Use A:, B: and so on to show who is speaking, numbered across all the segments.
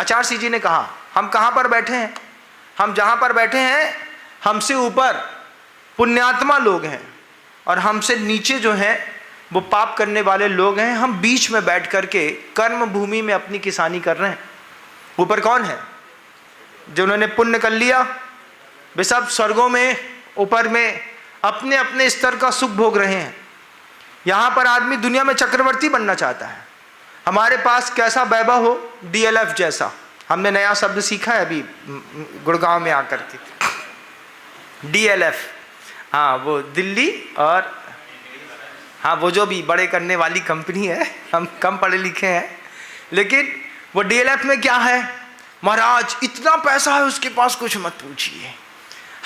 A: आचार्य जी ने कहा हम कहाँ पर बैठे हैं, हम जहाँ पर बैठे हैं हमसे ऊपर पुण्यात्मा लोग हैं और हमसे नीचे जो हैं वो पाप करने वाले लोग हैं। हम बीच में बैठ करके कर्म भूमि में अपनी किसानी कर रहे हैं। ऊपर कौन है? जिन्होंने पुण्य कर लिया वे सब स्वर्गों में ऊपर में अपने अपने स्तर का सुख भोग रहे हैं। यहाँ पर आदमी दुनिया में चक्रवर्ती बनना चाहता है। हमारे पास कैसा वैभव हो, DLF जैसा। हमने नया शब्द सीखा है अभी गुड़गांव में आकर के, DLF। हाँ, वो दिल्ली और हाँ वो जो भी बड़े करने वाली कंपनी है। हम कम पढ़े लिखे हैं, लेकिन वो DLF में क्या है, महाराज इतना पैसा है उसके पास, कुछ मत पूछिए।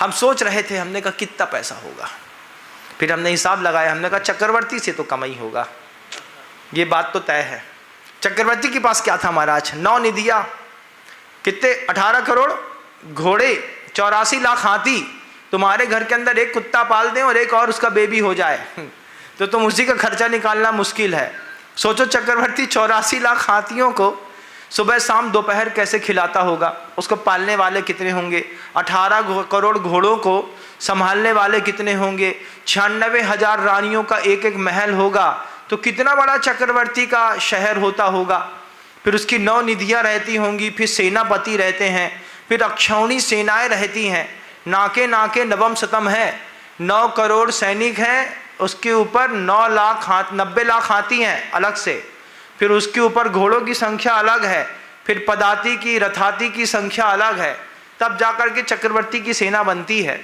A: हम सोच रहे थे, हमने कहा कितना पैसा होगा, फिर हमने हिसाब लगाया, हमने कहा चक्रवर्ती से तो कम ही होगा, ये बात तो तय है। चक्रवर्ती के पास क्या था महाराज? 9 निधियाँ, कितने 18 करोड़ घोड़े, 84 लाख हाथी। तुम्हारे घर के अंदर एक कुत्ता पाल दें और एक और उसका बेबी हो जाए तो तुम उसी का खर्चा निकालना मुश्किल है। सोचो चक्रवर्ती 84 लाख हाथियों को सुबह शाम दोपहर कैसे खिलाता होगा, उसको पालने वाले कितने होंगे, 18 करोड़ घोड़ों को संभालने वाले कितने होंगे, 96,000 रानियों का एक एक महल होगा, तो कितना बड़ा चक्रवर्ती का शहर होता होगा। फिर उसकी 9 निधियाँ रहती होंगी, फिर सेनापति रहते हैं, फिर अक्षौणी सेनाएं रहती हैं, नाके नाके नवम शतम है, 9 करोड़ सैनिक हैं, उसके ऊपर 90 लाख हाथी हैं अलग से, फिर उसके ऊपर घोड़ों की संख्या अलग है, फिर पदाती की रथाती की संख्या अलग है, तब जाकर के चक्रवर्ती की सेना बनती है।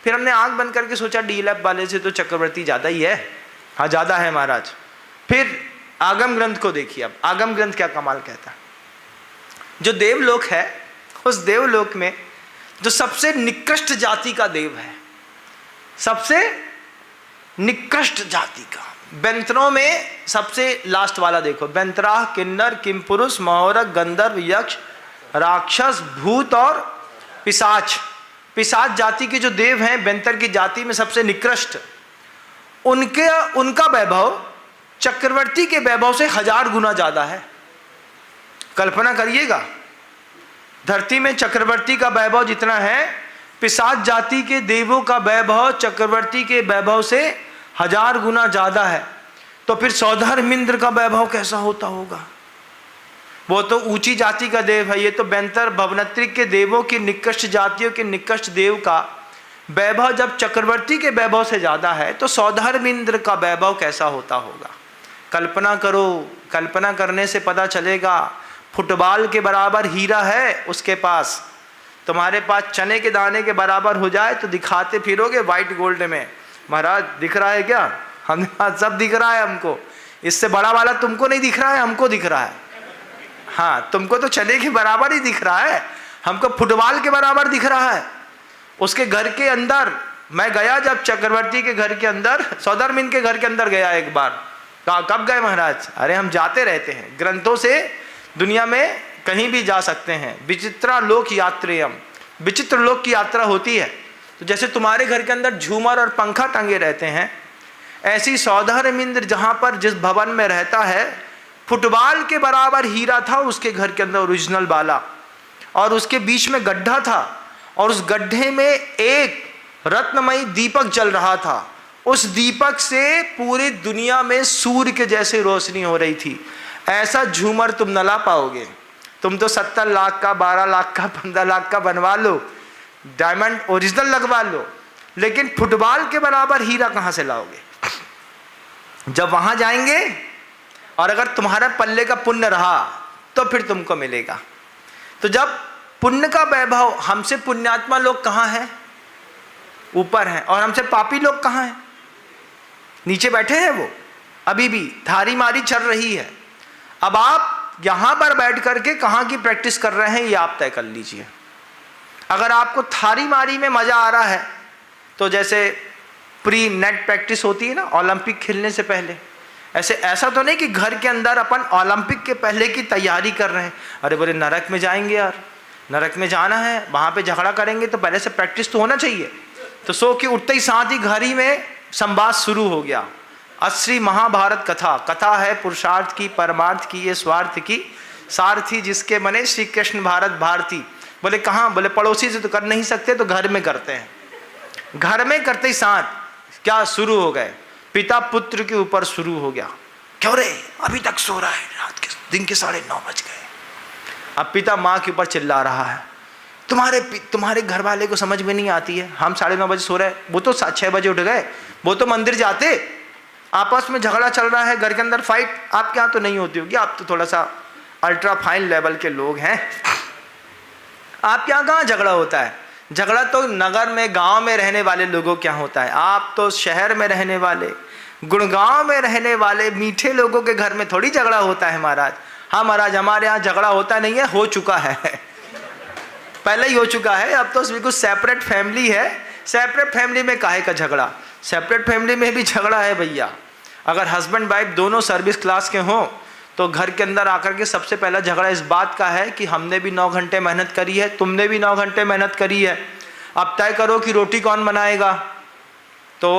A: फिर हमने आंख बंद करके सोचा DLF वाले से तो चक्रवर्ती ज़्यादा ही है। हाँ ज़्यादा है महाराज। फिर आगम ग्रंथ को देखिए। अब आगम ग्रंथ क्या कमाल कहता है, जो देवलोक है उस देवलोक में जो सबसे निकृष्ट जाति का देव है, सबसे निकृष्ट जाति का, बेंतरों में सबसे लास्ट वाला देखो, बेंतरा, किन्नर, किमपुरुष, महोरक, गंधर्व, यक्ष, राक्षस, भूत और पिशाच। पिशाच जाति के जो देव हैं बेंतर की जाति में सबसे निकृष्ट, उनका वैभव चक्रवर्ती के वैभव से 1000 गुना ज्यादा है। कल्पना करिएगा, धरती में चक्रवर्ती का वैभव जितना है, पिशाच जाति के देवों का वैभव चक्रवर्ती के वैभव से 1000 गुना ज्यादा है। तो फिर सौधर्मिंद्र का वैभव कैसा होता होगा? वो तो ऊंची जाति का देव है, ये तो बेंतर भवनत्रिक के देवों की निकृष्ट जातियों के निकृष्ट देव का वैभव जब चक्रवर्ती के वैभव से ज्यादा है, तो सौधर्मिंद्र का वैभव कैसा होता होगा? कल्पना करो, कल्पना करने से पता चलेगा। फुटबॉल के बराबर हीरा है उसके पास, तुम्हारे पास चने के दाने के बराबर हो जाए तो दिखाते फिरोगे वाइट गोल्ड में, महाराज दिख रहा है क्या? हमें सब दिख रहा है हमको, इससे बड़ा वाला तुमको नहीं दिख रहा है, हमको दिख रहा है। हाँ, तुमको तो चने के बराबर ही दिख रहा है, हमको फुटबॉल के बराबर दिख रहा है। उसके घर के अंदर मैं गया, जब चक्रवर्ती के घर के अंदर, सौधर्मिंद के घर के अंदर गया एक बार। कब गए महाराज? अरे हम जाते रहते हैं, ग्रंथों से दुनिया में कहीं भी जा सकते हैं। विचित्रा लोक यात्रेयम, विचित्र लोक की यात्रा होती है। तो जैसे तुम्हारे घर के अंदर झूमर और पंखा टंगे रहते हैं, ऐसी सौधर्मिंद्र जहाँ पर जिस भवन में रहता है, फुटबॉल के बराबर हीरा था उसके घर के अंदर ओरिजिनल वाला, और उसके बीच में गड्ढा था, और उस गड्ढे में एक रत्नमयी दीपक जल रहा था। उस दीपक से पूरी दुनिया में सूर्य के जैसे रोशनी हो रही थी। ऐसा झूमर तुम न ला पाओगे। तुम तो 70 लाख का, 12 लाख का, 15 लाख का बनवा लो, डायमंड ओरिजिनल लगवा लो, लेकिन फुटबॉल के बराबर हीरा कहाँ से लाओगे? जब वहां जाएंगे और अगर तुम्हारा पल्ले का पुण्य रहा तो फिर तुमको मिलेगा। तो जब पुण्य का वैभव, हमसे पुण्यात्मा लोग कहाँ हैं? ऊपर हैं। और हमसे पापी लोग कहाँ हैं? नीचे बैठे हैं। वो अभी भी थारी मारी चल रही है। अब आप यहां पर बैठ करके कहाँ की प्रैक्टिस कर रहे हैं ये आप तय कर लीजिए। अगर आपको थारी मारी में मजा आ रहा है तो जैसे प्री नेट प्रैक्टिस होती है ना ओलंपिक खेलने से पहले, ऐसा तो नहीं कि घर के अंदर अपन ओलंपिक के पहले की तैयारी कर रहे हैं। अरे बोले नरक में जाएंगे यार, नरक में जाना है, वहां पे झगड़ा करेंगे, तो पहले से प्रैक्टिस तो होना चाहिए। तो सो के उठते ही साथ ही घर ही में संवाद शुरू हो गया। असली महाभारत कथा, कथा है पुरुषार्थ की, परमार्थ की, ये स्वार्थ की, सारथी जिसके बने श्री कृष्ण भारत भारती। बोले कहाँ? बोले पड़ोसी से तो कर नहीं सकते, तो घर में करते हैं। घर में करते ही साथ क्या शुरू हो गए, पिता पुत्र के ऊपर शुरू हो गया। क्यों रे अभी तक सो रहा है, रात के दिन के 9:30 बज गए। अब पिता माँ के ऊपर चिल्ला रहा है, तुम्हारे घर वाले को समझ में नहीं आती है, हम 9:30 बजे सो रहे हैं, वो तो 6 बजे उठ गए, वो तो मंदिर जाते। आपस में झगड़ा चल रहा है, घर के अंदर फाइट। आपके यहाँ तो नहीं होती होगी, आप तो थोड़ा सा अल्ट्रा फाइन लेवल के लोग हैं। आपके यहाँ कहाँ झगड़ा होता है? झगड़ा तो नगर में गांव में रहने वाले लोगों के यहाँ होता है। आप तो शहर में रहने वाले, गुड़गांव में रहने वाले मीठे लोगों के घर में थोड़ी झगड़ा होता है महाराज। हाँ महाराज, हमारे यहाँ झगड़ा होता नहीं है, हो चुका है, पहले ही हो चुका है। अब तो बिल्कुल सेपरेट फैमिली है। सेपरेट फैमिली में काहे का झगड़ा? सेपरेट फैमिली में भी झगड़ा है भैया। अगर हस्बैंड वाइफ दोनों सर्विस क्लास के हों तो घर के अंदर आकर के सबसे पहला झगड़ा इस बात का है कि हमने भी 9 घंटे मेहनत करी है, तुमने भी 9 घंटे मेहनत करी है, अब तय करो कि रोटी कौन बनाएगा। तो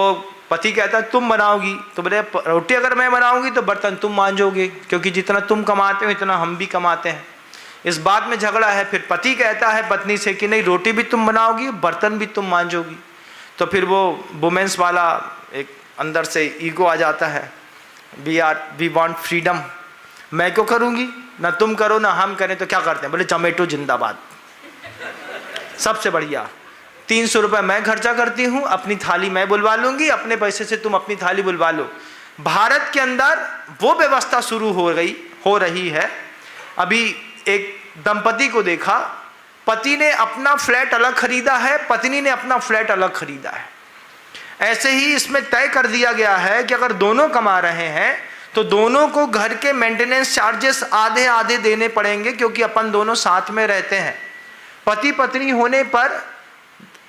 A: पति कहता है तुम बनाओगी, तो बोले रोटी अगर मैं बनाऊंगी तो बर्तन तुम मांजोगे, क्योंकि जितना तुम कमाते हो इतना हम भी कमाते हैं। इस बात में झगड़ा है। फिर पति कहता है पत्नी से कि नहीं, रोटी भी तुम बनाओगी, बर्तन भी तुम मांजोगी। तो फिर वो वुमेन्स वाला एक अंदर से ईगो आ जाता है, वी वांट फ्रीडम। मैं क्यों करूंगी, ना तुम करो ना हम करें, तो क्या करते हैं? बोले जोमेटो जिंदाबाद, सबसे बढ़िया। 300 रुपये मैं खर्चा करती हूँ, अपनी थाली मैं बुलवा लूंगी, अपने पैसे से तुम अपनी थाली बुलवा लो। भारत के अंदर वो व्यवस्था शुरू हो रही है। अभी एक दंपति को देखा, पति ने अपना फ्लैट अलग खरीदा है, पत्नी ने अपना फ्लैट अलग खरीदा है। ऐसे ही इसमें तय कर दिया गया है कि अगर दोनों कमा रहे हैं तो दोनों को घर के मेंटेनेंस चार्जेस आधे आधे देने पड़ेंगे, क्योंकि अपन दोनों साथ में रहते हैं। पति पत्नी होने पर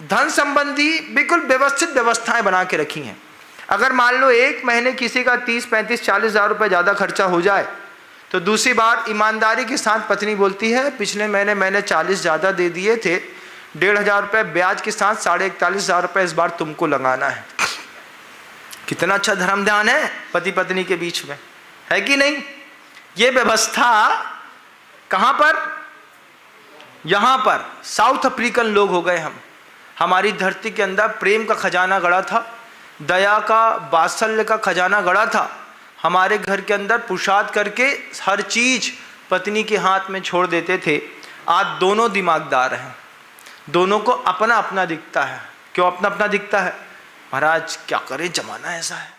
A: धन संबंधी बिल्कुल व्यवस्थित व्यवस्थाएं बना के रखी हैं। अगर मान लो एक महीने किसी का 30, 35, 40 हज़ार रुपये ज़्यादा खर्चा हो जाए तो दूसरी बार ईमानदारी के साथ पत्नी बोलती है पिछले महीने मैंने 40 ज़्यादा दे दिए थे, 1,500 रुपये ब्याज के साथ 41,500 रुपये इस बार तुमको लगाना है। कितना अच्छा धर्म ध्यान है पति पत्नी के बीच में, है कि नहीं? ये व्यवस्था कहाँ पर? यहाँ पर। साउथ अफ्रीकन लोग हो गए हम। हमारी धरती के अंदर प्रेम का खजाना गड़ा था, दया का, वात्सल्य का खजाना गड़ा था। हमारे घर के अंदर पुरुषार्थ करके हर चीज पत्नी के हाथ में छोड़ देते थे। आज दोनों दिमागदार हैं, दोनों को अपना अपना दिखता है। क्यों अपना अपना दिखता है महाराज? क्या करे, जमाना ऐसा है।